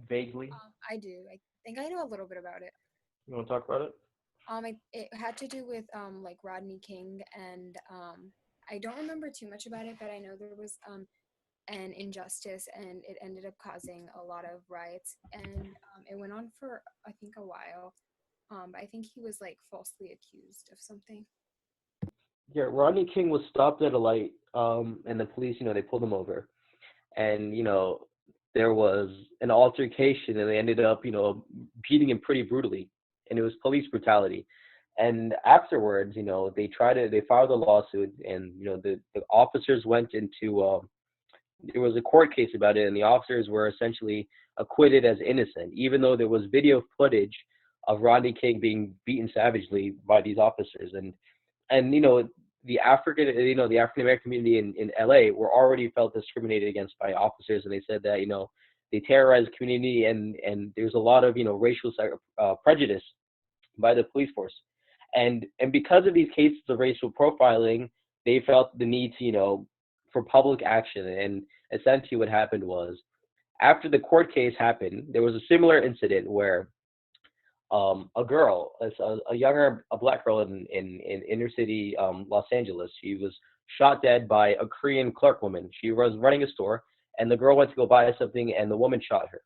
vaguely? I do. I think I know a little bit about it. You want to talk about it? It had to do with like Rodney King, and I don't remember too much about it, but I know there was an injustice, and it ended up causing a lot of riots, and it went on for I think a while. But I think he was like falsely accused of something. Yeah, Rodney King was stopped at a light, and the police, they pulled him over, and there was an altercation, and they ended up, beating him pretty brutally, and it was police brutality. And afterwards, they filed a lawsuit, and the officers went into there was a court case about it, and the officers were essentially acquitted as innocent, even though there was video footage of Rodney King being beaten savagely by these officers. And the African American community in LA were already felt discriminated against by officers, and they said that they terrorized the community, and there's a lot of racial prejudice by the police force, and because of these cases of racial profiling, they felt the need to for public action. And essentially, what happened was after the court case happened, there was a similar incident where a girl, a black girl in inner city Los Angeles. She was shot dead by a Korean clerk woman. She was running a store, and the girl went to go buy something, and the woman shot her.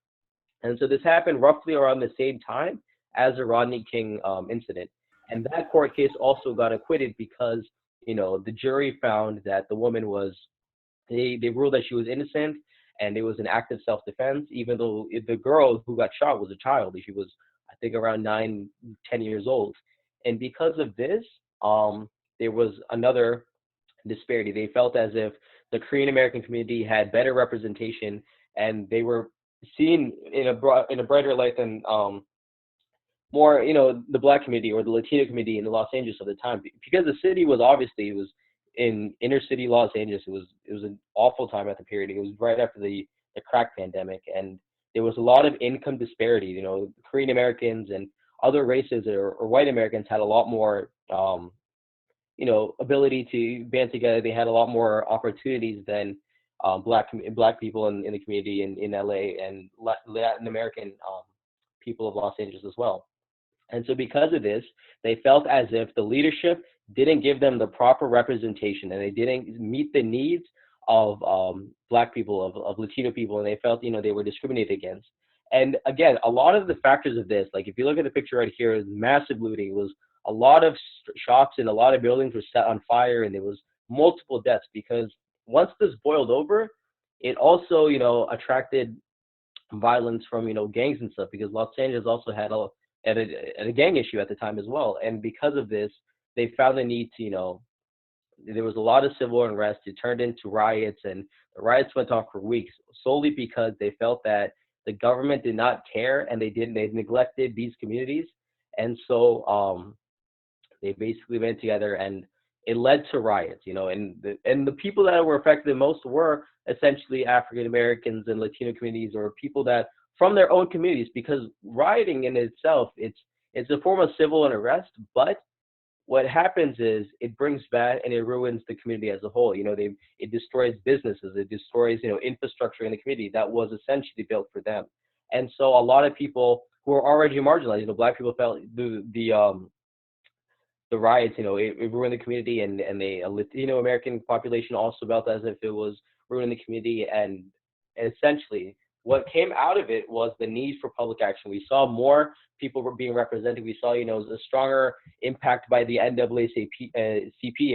And so this happened roughly around the same time as the Rodney King incident. And that court case also got acquitted because the jury found that the woman was they ruled that she was innocent, and it was an act of self-defense, even though the girl who got shot was a child. She was, I think, around 9, 10 years old. And because of this, there was another disparity. They felt as if the Korean American community had better representation, and they were seen in a brighter light than more, the black community or the Latino community in Los Angeles at the time, because the city was obviously, it was in inner city Los Angeles. It was an awful time at the period. It was right after the crack pandemic, and there was a lot of income disparity. Korean Americans and other races, or white Americans, had a lot more ability to band together. They had a lot more opportunities than black people in the community in LA, and Latin American people of Los Angeles as well. And so, because of this, they felt as if the leadership didn't give them the proper representation, and they didn't meet the needs of black people, of Latino people, and they felt they were discriminated against. And again, a lot of the factors of this, like if you look at the picture right here, is massive looting. It was a lot of shops, and a lot of buildings were set on fire, and there was multiple deaths because once this boiled over, it also attracted violence from gangs and stuff, because Los Angeles also had a gang issue at the time as well. And because of this, they found the need to there was a lot of civil unrest. It turned into riots, and the riots went on for weeks solely because they felt that the government did not care, and they neglected these communities. And so they basically went together, and it led to riots. And the people that were affected the most were essentially African Americans and Latino communities, or people that from their own communities, because rioting in itself, it's a form of civil unrest, but what happens is it brings bad, and it ruins the community as a whole. It destroys businesses, it destroys infrastructure in the community that was essentially built for them. And so a lot of people who are already marginalized, black people felt the riots, it ruined the community, and the Latino American population also felt as if it was ruining the community. And essentially, what came out of it was the need for public action. We saw more people were being represented. We saw, a stronger impact by the NAACP,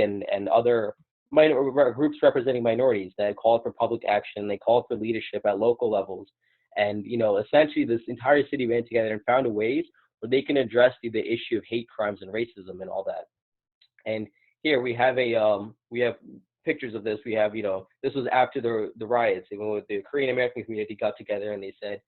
and other groups representing minorities that called for public action. They called for leadership at local levels. And, essentially, this entire city ran together and found ways where they can address the issue of hate crimes and racism and all that. And here we have pictures of this. We have, this was after the riots. The Korean American community got together, and they said,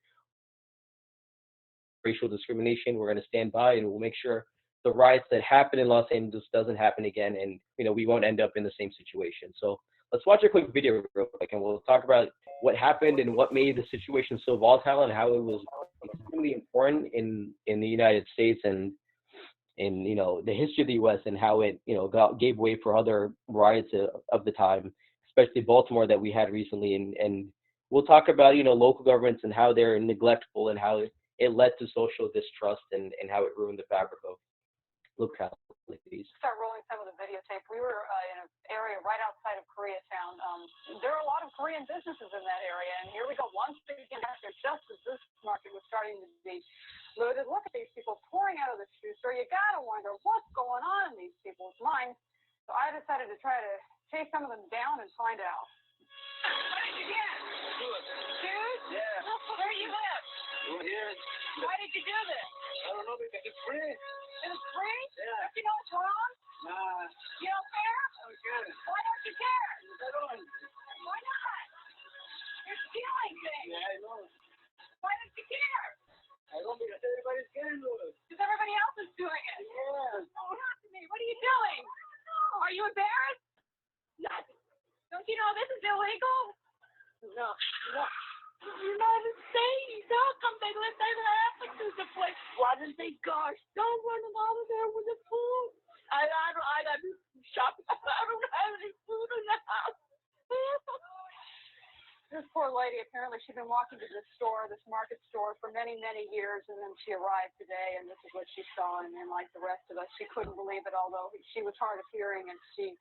racial discrimination, we're going to stand by, and we'll make sure the riots that happened in Los Angeles doesn't happen again, and we won't end up in the same situation. So let's watch a quick video real quick, and we'll talk about what happened and what made the situation so volatile, and how it was extremely important in the United States, and in the history of the U.S., and how it gave way for other riots of the time, especially Baltimore that we had recently. And we'll talk about local governments and how they're neglectful and how it led to social distrust and how it ruined the fabric of localities. Start rolling some of the videotape. We were in an area right outside of Koreatown. There are a lot of Korean businesses in that area, and here we go once again after just as this market was starting to be looted. Look at these people pouring out of the shoe store. You gotta wonder what's going on in these people's minds. So I decided to try to chase some of them down and find out. What did you get? Shoes? Yeah. Where do you live? Over here. Why did you do this? I don't know, because it's free. It's free? Yeah. Don't you know it's wrong? Nah. You don't care? I don't care. Why don't you care? I don't. Why not? You're stealing things. Yeah, I know. Why don't you care? I don't, because everybody's getting it. Because everybody else is doing it. Yeah. Talk to me. What are you doing? Are you embarrassed? Yes. Don't you know this is illegal? No. No. United States, how come they let that happen to the place? Why didn't they gosh, don't run them out of there with the food? I got to shop. I don't have any food in the house. This poor lady, apparently she'd been walking to this store, this market store, for many, many years, and then she arrived today, and this is what she saw, and like the rest of us, she couldn't believe it, although she was hard of hearing, and she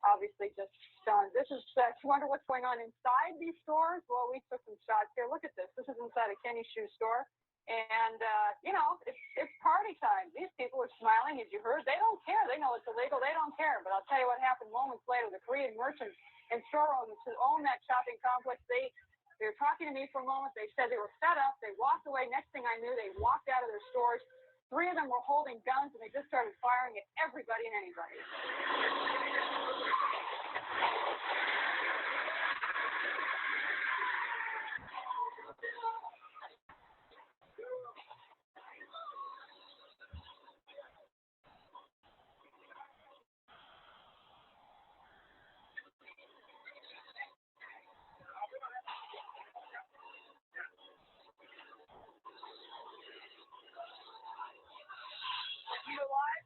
obviously just stunned. This is, you wonder what's going on inside these stores? Well, we took some shots here. Look at this. This is inside a Kenny shoe store. And, it's party time. These people are smiling, as you heard. They don't care. They know it's illegal. They don't care. But I'll tell you what happened moments later. The Korean merchants and store owners who own that shopping complex, they were talking to me for a moment. They said they were fed up. They walked away. Next thing I knew, they walked out of their stores. 3 of them were holding guns, and they just started firing at everybody and anybody. You alive?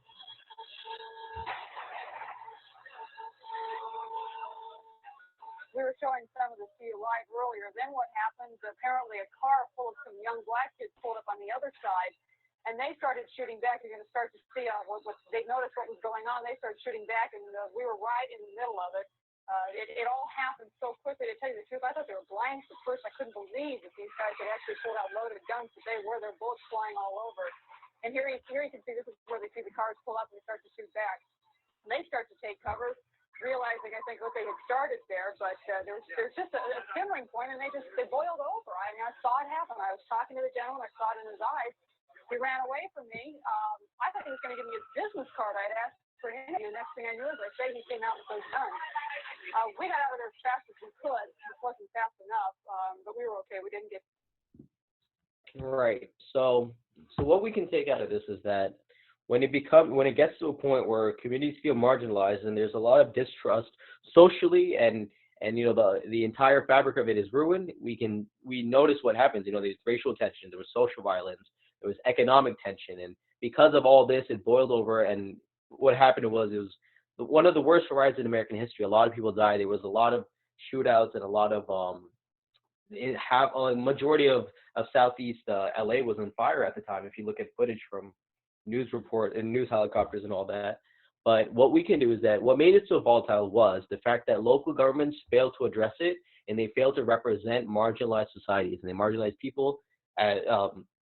We were showing some of the sea live earlier. Then what happened? Apparently a car full of some young black kids pulled up on the other side, and they started shooting back. You're going to start to see they noticed what was going on. They started shooting back, and we were right in the middle of it. It all happened so quickly. To tell you the truth, I thought they were blanks at first. I couldn't believe that these guys had actually pulled out loaded guns, that they were. Their bullets flying all over. And here you can see, this is where they see the cars pull up and they start to shoot back. And they start to take cover, realizing, I think, what they had started there, but there's just a simmering point, and they boiled over. I mean, I saw it happen. I was talking to the gentleman. I saw it in his eyes. He ran away from me. I thought he was going to give me his business card. I'd asked for him. The next thing I knew, as I say, he came out with those guns. We got out of there as fast as we could. It wasn't fast enough, but we were okay. We didn't get. Right. So what we can take out of this is that when it gets to a point where communities feel marginalized and there's a lot of distrust socially and the entire fabric of it is ruined, we notice what happens. There's racial tension, there was social violence, there was economic tension, and because of all this, it boiled over. And what happened was it was one of the worst riots in American history. A lot of people died. There was a lot of shootouts and a lot of a majority of Southeast LA was on fire at the time. If you look at footage from news report and news helicopters and all that. But what we can do is that what made it so volatile was the fact that local governments failed to address it, and they failed to represent marginalized societies, and they marginalized people,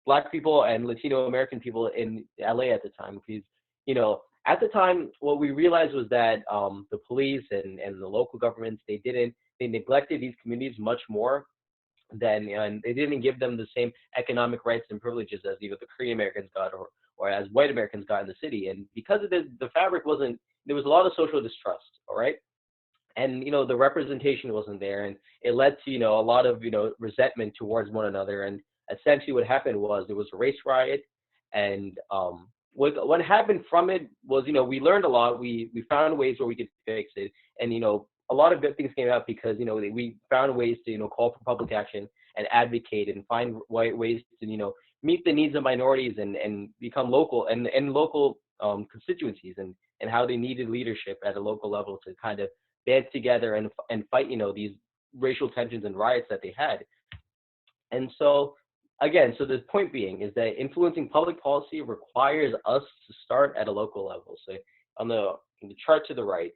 Black people and Latino American people in LA at the time. Because at the time, what we realized was that the police and the local governments, they neglected these communities much more and they didn't give them the same economic rights and privileges as the Korean Americans got or as white Americans got in the city. And because of this, the fabric there was a lot of social distrust, all right? And, the representation wasn't there, and it led to, a lot of, resentment towards one another. And essentially what happened was there was a race riot, and what happened from it was, we learned a lot. We found ways where we could fix it, and, a lot of good things came out because, we found ways to, call for public action and advocate and find ways to, meet the needs of minorities and become local and local constituencies and how they needed leadership at a local level to kind of band together and fight, these racial tensions and riots that they had. And so, again, so the point being is that influencing public policy requires us to start at a local level. So on the chart to the right,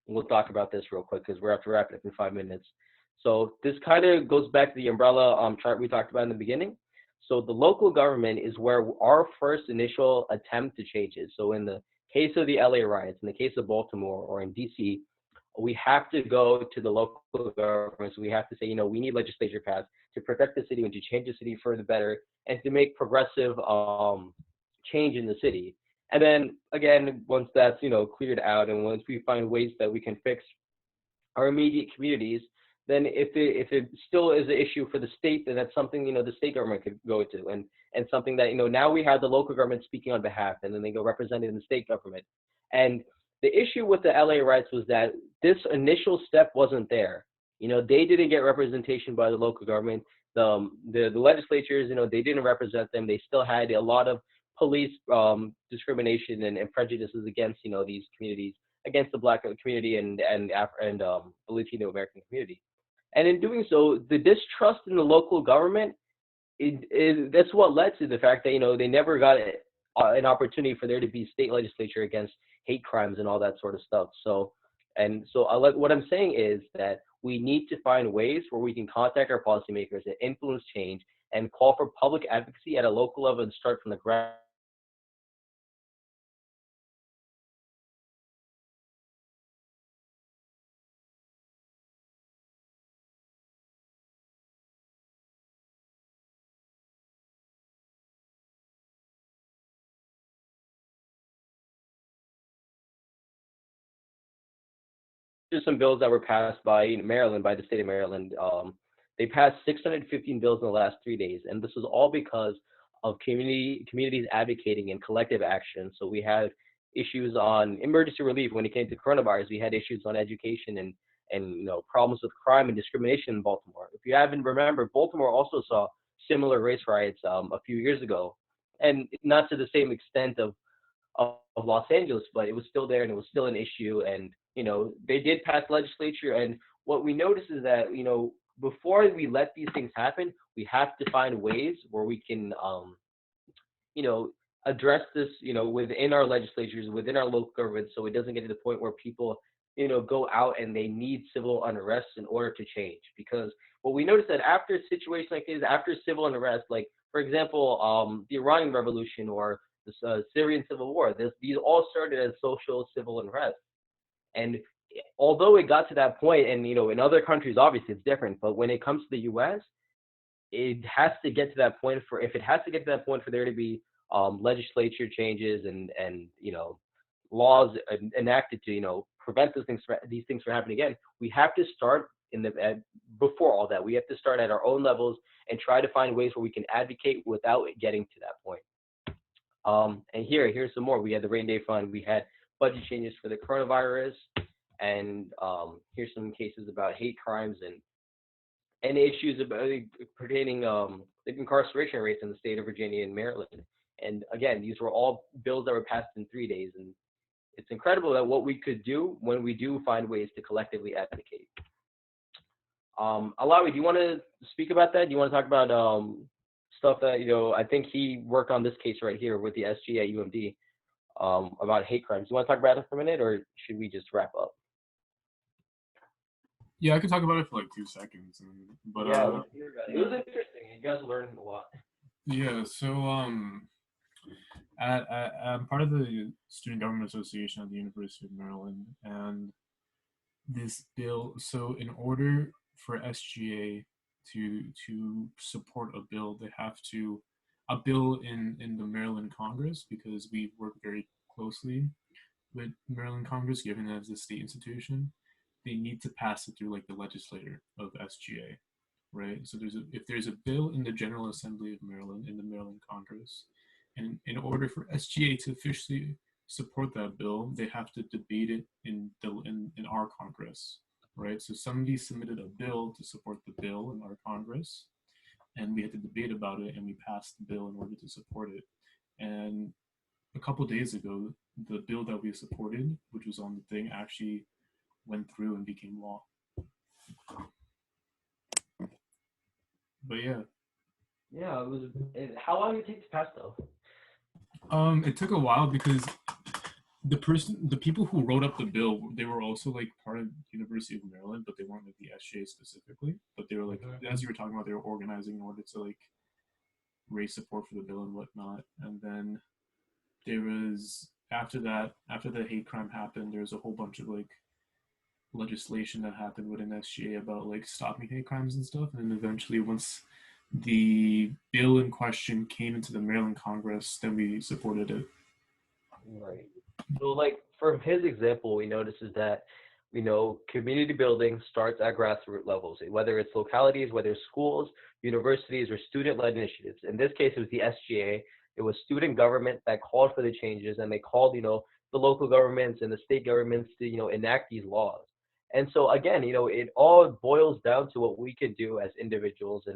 we'll talk about this real quick because we're have to wrap it up in 5 minutes. So this kind of goes back to the umbrella chart we talked about in the beginning. So the local government is where our first initial attempt to change is. So in the case of the LA riots, in the case of Baltimore or in DC, we have to go to the local government. So we have to say, we need legislature passed to protect the city and to change the city for the better and to make progressive change in the city. And then again, once that's cleared out, and once we find ways that we can fix our immediate communities, then if it still is an issue for the state, then that's something the state government could go to, and something that now we have the local government speaking on behalf, and then they go represented in the state government. And the issue with the LA riots was that this initial step wasn't there. They didn't get representation by the local government. The legislatures, they didn't represent them. They still had a lot of police discrimination and prejudices against these communities, against the Black community and the Latino American community. And in doing so, the distrust in the local government, that's what led to the fact that they never got an opportunity for there to be state legislature against hate crimes and all that sort of stuff. What I'm saying is that we need to find ways where we can contact our policymakers and influence change and call for public advocacy at a local level and start from the ground. Just some bills that were passed by Maryland, by the state of Maryland. They passed 615 bills in the last 3 days, and this was all because of communities advocating and collective action. So we had issues on emergency relief when it came to coronavirus. We had issues on education and problems with crime and discrimination in Baltimore. If you haven't remembered, Baltimore also saw similar race riots a few years ago, and not to the same extent of Los Angeles, but it was still there and it was still an issue. And they did pass legislature. And what we noticed is that before we let these things happen, we have to find ways where we can you know address this within our legislatures, within our local government, so it doesn't get to the point where people go out and they need civil unrest in order to change. Because what we noticed that after a situation like this, after civil unrest, like for example the Iranian Revolution or the Syrian civil war, these all started as social civil unrest. And although it got to that point, and in other countries obviously it's different, but when it comes to the U.S., it has to get to that point for if it has to get to that point for there to be legislature changes and laws enacted to prevent these things from happening again. We have to start before all that. We have to start at our own levels and try to find ways where we can advocate without getting to that point. And here's some more. We had the Rain Day Fund. We had budget changes for the coronavirus, and here's some cases about hate crimes and issues about pertaining the incarceration rates in the state of Virginia and Maryland. And again, these were all bills that were passed in 3 days, and it's incredible that what we could do when we do find ways to collectively advocate. Alawi, do you want to speak about that? Do you want to talk about stuff that I think he worked on this case right here with the SG at UMD about hate crimes. You want to talk about it for a minute, or should we just wrap up? Yeah, I could talk about it for like 2 seconds. But yeah, let's hear about it. It was interesting. You guys learned a lot. Yeah, so I'm part of the Student Government Association at the University of Maryland, and this bill. So in order for SGA to support a bill, they have to a bill in the Maryland Congress, because we work very closely with Maryland Congress, given that it's a state institution. They need to pass it through like the legislature of SGA, right? So if there's a bill in the General Assembly of Maryland, in the Maryland Congress, and in order for SGA to officially support that bill, they have to debate it in our Congress, right? So somebody submitted a bill to support the bill in our Congress, and we had to debate about it, and we passed the bill in order to support it. And a couple days ago, the bill that we supported, which was on the thing, actually went through and became law. But yeah. Yeah, how long did it take to pass though? It took a while because the people who wrote up the bill, they were also like part of University of Maryland, but they weren't like the SJ specifically. But they were like, Mhm. as you were talking about, they were organizing in order to like raise support for the bill and whatnot. And then there was after that, after the hate crime happened, there was a whole bunch of like legislation that happened within SGA about like stopping hate crimes and stuff. And then eventually, once the bill in question came into the Maryland Congress, then we supported it. Right. So, like, from his example, we notice is that, community building starts at grassroots levels, whether it's localities, whether it's schools, universities, or student-led initiatives. In this case, it was the SGA. It was student government that called for the changes, and they called, the local governments and the state governments to, enact these laws. And so, again, it all boils down to what we can do as individuals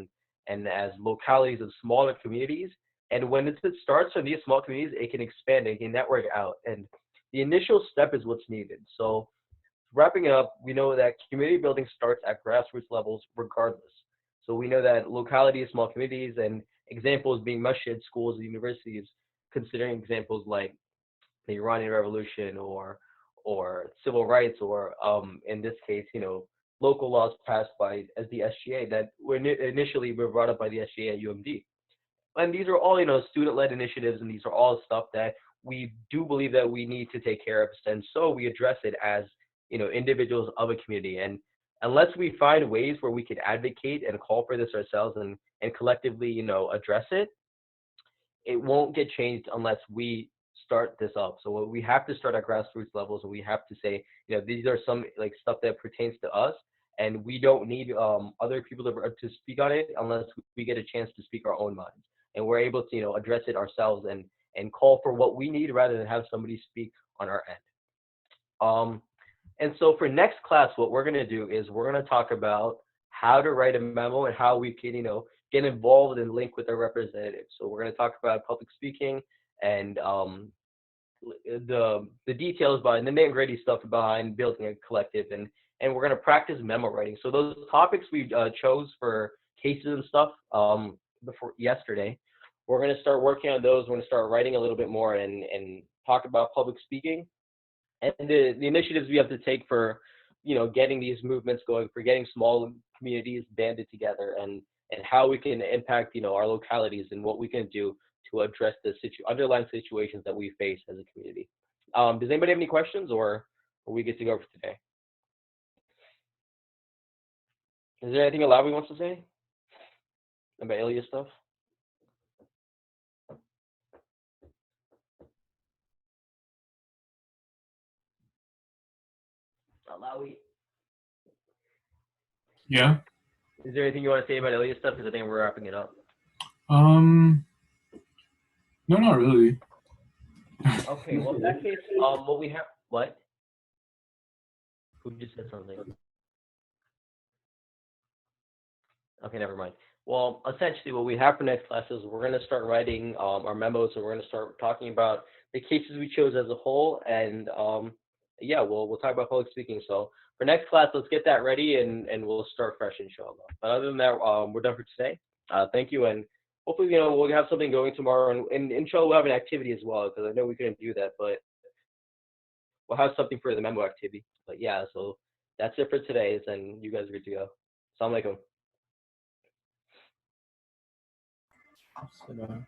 and as localities of smaller communities. And when it starts from these small communities, it can expand, it can network out. And the initial step is what's needed. So wrapping it up, we know that community building starts at grassroots levels regardless. So we know that localities, small communities, and examples being masjid, schools, and universities, considering examples like the Iranian Revolution or civil rights, or in this case, local laws passed by as the SGA that were initially were brought up by the SGA at UMD. And these are all, student-led initiatives, and these are all stuff that we do believe that we need to take care of, and so we address it as, individuals of a community. And unless we find ways where we could advocate and call for this ourselves and collectively, address it, it won't get changed unless we start this up. So we have to start at grassroots levels, and we have to say, these are some like stuff that pertains to us, and we don't need other people to speak on it unless we get a chance to speak our own minds, and we're able to address it ourselves and call for what we need rather than have somebody speak on our end. And so for next class, what we're going to do is we're going to talk about how to write a memo and how we can, get involved and link with our representatives. So we're going to talk about public speaking and the details behind the nitty gritty stuff behind building a collective, and we're going to practice memo writing. So those topics we chose for cases and stuff before yesterday, we're going to start working on those. We're going to start writing a little bit more and talk about public speaking and the initiatives we have to take for getting these movements going, for getting small communities banded together, and how we can impact our localities and what we can do to address the underlying situations that we face as a community. Does anybody have any questions, or are we good to go for today? Is there anything Alawi wants to say about Ilya stuff? Alawi, Yeah. is there anything you want to say about Ilya stuff? Because I think we're wrapping it up. Um. No, not really. Okay, well in that case, what we have, what? Who just said something? Okay, never mind. Well, essentially, what we have for next class is we're going to start writing our memos, and we're going to start talking about the cases we chose as a whole, and yeah, we'll talk about public speaking. So for next class, let's get that ready, and we'll start fresh, inshallah. But other than that, we're done for today. Thank you, and hopefully, we'll have something going tomorrow, and inshallah, we'll have an activity as well, because I know we couldn't do that, but we'll have something for the memo activity. But yeah, so that's it for today, and you guys are good to go. Assalamu alaikum. Assalamualaikum.